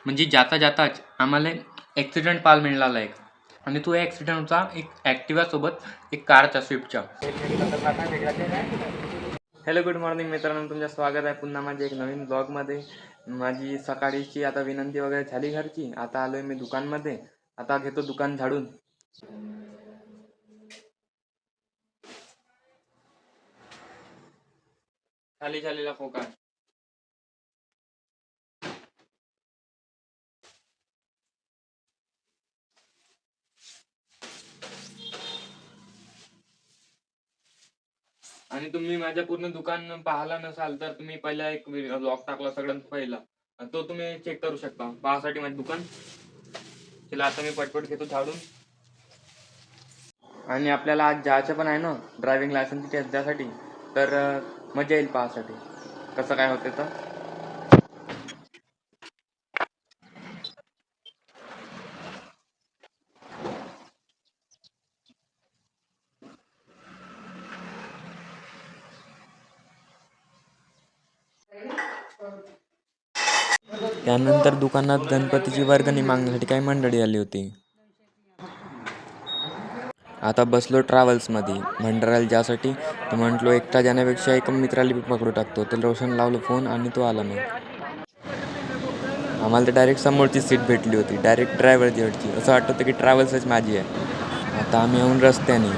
म्हणजे जाता जाताच आम्हाला ॲक्सिडेंट पाहायला मिळाला एक, आणि तो ॲक्सिडेंट होता एक ॲक्टिवासोबत एक कारचा स्विफ्टचा. हॅलो गुड मॉर्निंग मित्रांनो, तुमचं स्वागत आहे पुन्हा माझ्या एक नवीन ब्लॉगमध्ये. माझी सकाळीची आता विनंती वगैरे झाली घरची. आता आलोय मी दुकानमध्ये. आता घेतो दुकान झाडून. खाली झालेला फोका. आणि तुम्ही माझ्या पूर्ण दुकान पाहिला नसाल तर तुम्ही पहिला एक ब्लॉग टाकला सगळ्यात पहिला, तो तुम्ही चेक करू शकता पाहासाठी माझे दुकान. चला आता मी पटपट घेतो झाडून. आणि आपल्याला आज जायचं पण आहे ना ड्रायव्हिंग लायसन्सची टेस्ट द्यासाठी, तर मजा येईल पाहासाठी कसं काय होते तर. त्यानंतर दुकानात गणपतीची वर्गणी मागण्यासाठी काही मंडळी आली होती. आता बसलो ट्रॅव्हल्समध्ये भंडाऱ्याला जासाठी. तर म्हटलो एकटा जाण्यापेक्षा एक मित्राला बी पकडू टाकतो. तर रोशन लावलं फोन आणि तो आला. मग आम्हाला तर डायरेक्ट समोरची सीट भेटली होती, डायरेक्ट ड्रायव्हर जवळची. असं वाटत होतं की ट्रॅव्हल्सच माझी आहे. आता आम्ही येऊन रस्त्याने,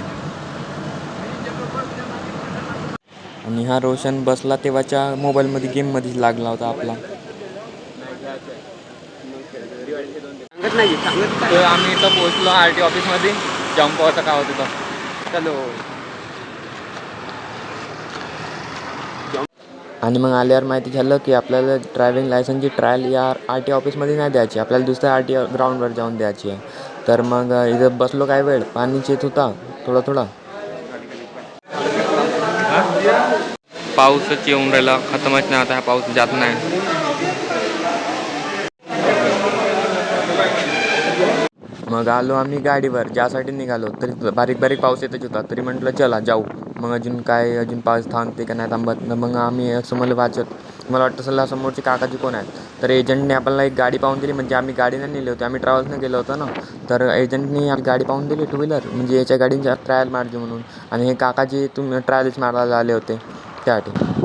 आणि हा रोशन बसला तेव्हाच्या मोबाईलमध्ये गेममध्येच लागला होता आपला. तर आम्ही इथं पोहोचलो RT ऑफिसमध्ये. जम्पॉचं काय होतं तिथं. चलो. आणि मग आल्यावर माहिती झालं की आपल्याला ड्रायव्हिंग लायसन्सची ट्रायल या RT ऑफिसमध्ये नाही द्यायची, आपल्याला दुसऱ्या RT ग्राउंडवर जाऊन द्यायची आहे. तर मग इथं बसलो काही वेळ. पाणीच येत होता थोडा. पाऊसच येऊन राहिला, खतमच नाही आता. हा पाऊस जात नाही. मग आलो आम्ही गाडीवर ज्यासाठी निघालो, तरी बारीक पाऊस येतच होता. तरी म्हटलं चला जाऊ. मग अजून पाऊस थांबते का नाही थांबत. मग आम्ही असं मला वाटतं सल्ला समोरचे काकाजी कोण आहेत. तर एजंटने आपल्याला एक गाडी पाहून दिली. म्हणजे आम्ही गाडीने नेली होती, आम्ही ट्रॅव्हल्सने गेलो होतो ना. तर एजंटनी गाडी पाहून दिली 2 व्हीलर, म्हणजे याच्या गाडीची ट्रायल मारली म्हणून. आणि हे काकाजी तुम्ही ट्रायल्स मारायला आले होते त्यासाठी.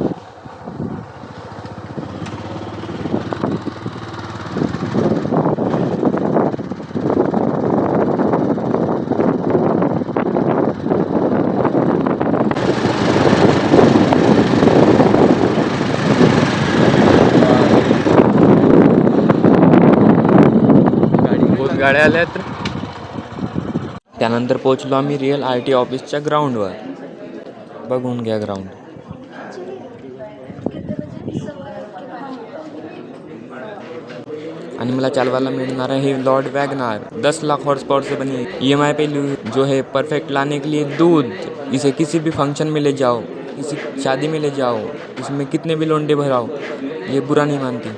गाड्या आल्यात. त्यानंतर पोहोचलो आम्ही रिअल RT ऑफिसच्या ग्राउंडवर. बघून घ्या ग्राउंड. आणि मला चालवायला मिळणार है lord wagon R 10 lakh horse power से बनी EMI पे लूँ, जो है परफेक्ट लाने के लिए दूध. इसे किसी भी फंक्शन में ले जाओ, किसी शादी में ले जाओ, इसमें कितने भी लोंडे भराओ, ये बुरा नहीं मानती.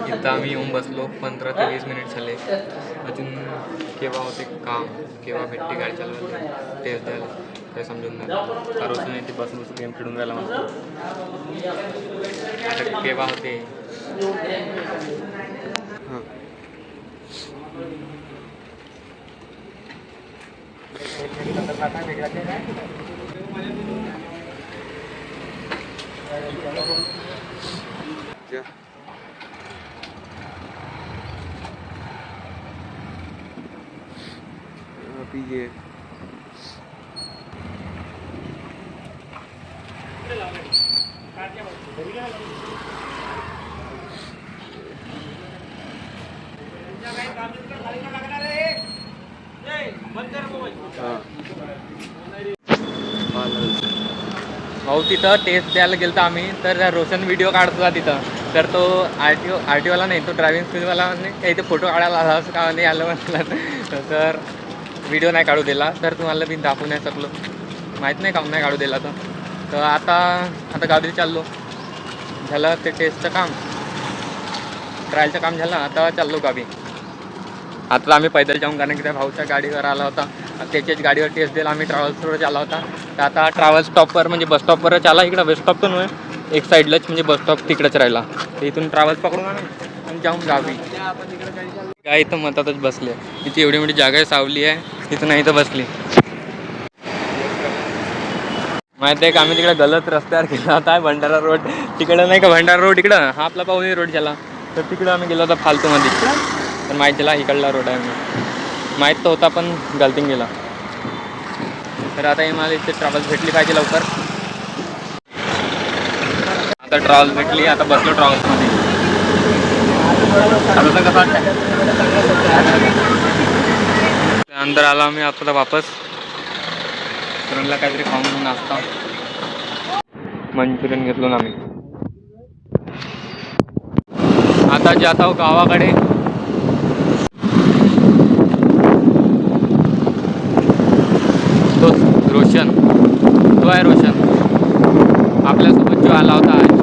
इथं आम्ही येऊन बसलो. 15 ते 20 मिनिट झाले. अजून केव्हा होते काम, केव्हा भेटते गाडी चालवायला टेस्ट द्यायला, काही समजून नाही. रोशन येते बसून गेम खेळून राहिला म्हणतो. आता केव्हा होते. हां अभी ये भाऊ तिथं टेस्ट द्यायला गेलो आम्ही. तर रोशन व्हिडिओ काढत होता तिथं. तर तो RTवाला नाही, तो ड्रायव्हिंग स्कूलवाला नाही, इथे फोटो काढायला आला. असं का नाही आलं म्हटलं. तर व्हिडिओ नाही काढू दिला. तर तुम्हाला मी दाखवू नाही शकलो. माहीत नाही काहून नाही काढू दिला. तर आता गाडीला चाललो. झालं ते टेस्टचं काम, ट्रायलचं काम झालं. आता चाललो गावी. आता आम्ही पैदल जाऊन, कारण की त्या भाऊच्या गाडीवर आला होता, त्याच्याच गाडीवर टेस्ट दिला. आम्ही ट्रॅव्हल्सवर आला होता. तर आता ट्रॅव्हल स्टॉपवर म्हणजे बस स्टॉपवरच आला. इकडं बस स्टॉप पण आहे. एक साईडलाच म्हणजे बस स्टॉप तिकडेच राहिला. तर इथून ट्रॅव्हल्स पकडून आणि जाऊन गावी. काय इथं मतातच बसले. इथे एवढी मोठी जागा आहे, सावली आहे, इथं नाही तर बसली. माहिती आहे का आम्ही तिकडे गलत रस्त्यावर गेलो होता. भंडारा रोड तिकडं नाही का, भंडारा रोड इकडं हा आपला पाहुणे रोड झाला. तर तिकडं आम्ही गेलो होता फालतूमध्ये. तर माहीत झाला इकडला रोड आहे म्हणून. माहीत तर होता पण गलतीन गेला. तर आता हे मला इथे ट्रॅव्हल्स भेटली पाहिजे लवकर. आता ट्रॅव्हल्स भेटली, आता बसलो ट्रॅव्हल्समध्ये. आता कसं वाटतं. त्यानंतर आलो आम्ही आता वापस. फ्रेंडला काहीतरी खाऊन घेऊन नाश्ता मंचुरियन घेतलो ना आम्ही. आता जात आहो गावाकडे. तो रोशन, तो आहे रोशन आपल्यासोबत जो आला होता आज.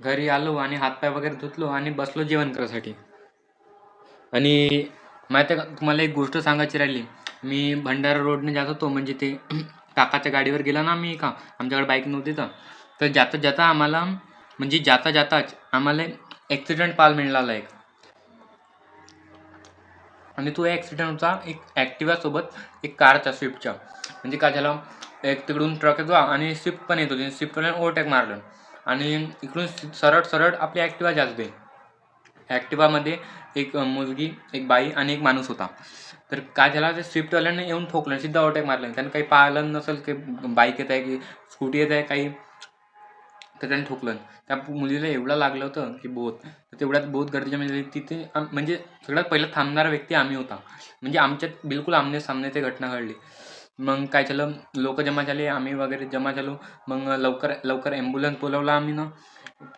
घरी आलो आणि हातपाय वगैरे धुतलो आणि बसलो जेवण करायसाठी. आणि माहिती आहे का तुम्हाला एक गोष्ट सांगायची राहिली. मी भंडारा रोडने जात होतो, म्हणजे ते काकाच्या गाडीवर गेला ना मी का, आमच्याकडे बाईक नव्हती तर जाता जाता आम्हाला म्हणजे जाताच आम्हाला ॲक्सिडेंट पाहायला मिळाला एक. आणि तो ॲक्सिडेंट होता एक ॲक्टिवासोबत एक कारच्या स्विफ्टच्या. म्हणजे काय झालं, एक तिकडून ट्रक येतो आणि स्विफ्ट पण येत होती. स्विफ्टने ओव्हरटेक मारलं आणि इकडून सरळ आपली ॲक्टिवा जाते. ॲक्टिवामध्ये एक मुलगी, एक बाई आणि एक माणूस होता. तर काय झालं, ते स्विफ्टवाल्याने येऊन ठोकलं, सिद्धा ओव्हरटेक मारलं. त्यानं काही पाहिलं नसेल की बाईक येत आहे की स्कूटी येत आहे काही, तर त्याने ठोकलं. त्या मुलीला एवढं लागलं होतं की तर तेवढ्यात बहुत गर्दीच्या म्हणजे तिथे म्हणजे सगळ्यात पहिला थांबणारा व्यक्ती आम्ही होता. म्हणजे आमच्यात बिलकुल आमने सामने ते घटना घडली. मग काय झालं, लोक जमा झाले, आम्ही वगैरे जमा झालो. मग लवकर ॲम्ब्युलन्स बोलावला आम्ही ना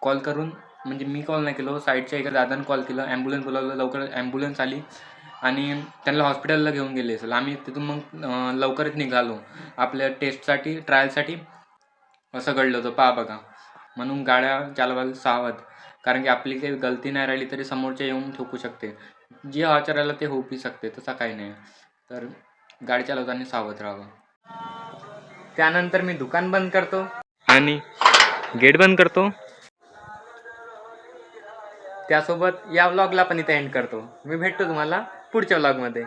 कॉल करून. म्हणजे मी कॉल नाही केलो, साईडच्या एका दादानं कॉल केलं, ॲम्ब्युलन्स बोलावलं. लवकर ॲम्ब्युलन्स आली आणि त्यांना हॉस्पिटलला घेऊन गेले असेल. आम्ही तिथून मग लवकरच निघालो आपल्या टेस्टसाठी, ट्रायलसाठी. असं घडलं होतं पहा बघा. म्हणून गाड्या चालवायला सावध, कारण की आपली काही गलती नाही राहिली तरी समोरच्या येऊन ठोकू शकते. जे व्हायचं राहिलं ते होऊ बी शकते, तसं काही नाही. तर गाडी चालवताना सावध राहावं. त्यानंतर मी दुकान बंद करतो आणि गेट बंद करतो. त्यासोबत या व्लॉगला पण इथे एंड करतो. मी भेटतो तुम्हाला पुढच्या व्लॉगमध्ये.